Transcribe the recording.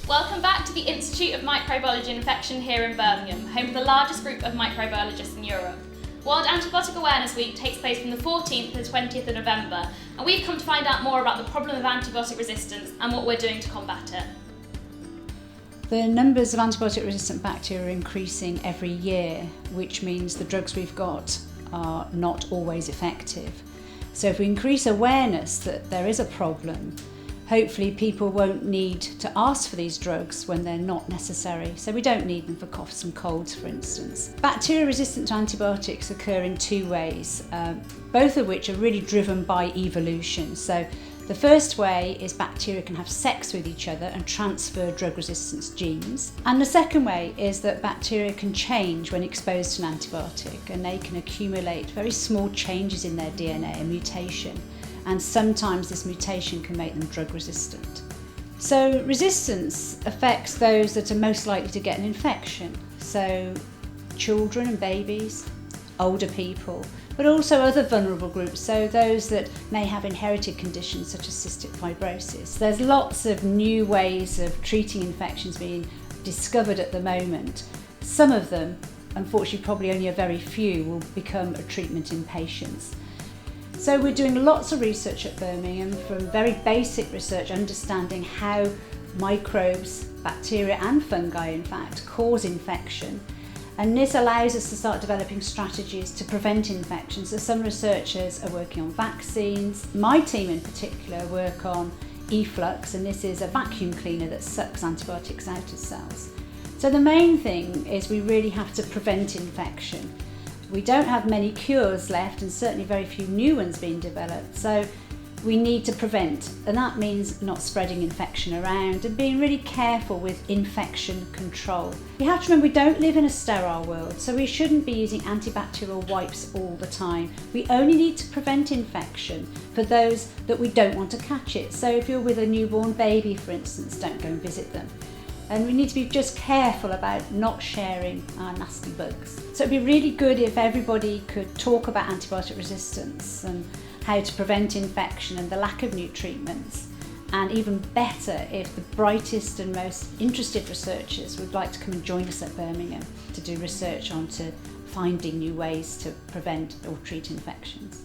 Welcome back to the Institute of Microbiology and Infection here in Birmingham, home to the largest group of microbiologists in Europe. World Antibiotic Awareness Week takes place from the 14th to the 20th of November, and we've come to find out more about the problem of antibiotic resistance and what we're doing to combat it. The numbers of antibiotic-resistant bacteria are increasing every year, which means the drugs we've got are not always effective. So if we increase awareness that there is a problem, hopefully people won't need to ask for these drugs when they're not necessary. So we don't need them for coughs and colds, for instance. Bacteria resistant to antibiotics occur in two ways, both of which are really driven by evolution. So the first way is bacteria can have sex with each other and transfer drug resistance genes. And the second way is that bacteria can change when exposed to an antibiotic, and they can accumulate very small changes in their DNA, a mutation. And sometimes this mutation can make them drug resistant. So resistance affects those that are most likely to get an infection. So children and babies, older people, but also other vulnerable groups, so those that may have inherited conditions such as cystic fibrosis. There's lots of new ways of treating infections being discovered at the moment. Some of them, unfortunately probably only a very few, will become a treatment in patients. So we're doing lots of research at Birmingham, from very basic research understanding how microbes, bacteria and fungi in fact, cause infection. And this allows us to start developing strategies to prevent infections. So some researchers are working on vaccines. My team in particular work on efflux, and this is a vacuum cleaner that sucks antibiotics out of cells. So the main thing is we really have to prevent infection. We don't have many cures left, and certainly very few new ones being developed, so we need to prevent, and that means not spreading infection around and being really careful with infection control. You have to remember we don't live in a sterile world, so we shouldn't be using antibacterial wipes all the time. We only need to prevent infection for those that we don't want to catch it. So if you're with a newborn baby, for instance, don't go and visit them. And we need to be just careful about not sharing our nasty bugs. So it'd be really good if everybody could talk about antibiotic resistance and how to prevent infection and the lack of new treatments. And even better if the brightest and most interested researchers would like to come and join us at Birmingham to do research onto finding new ways to prevent or treat infections.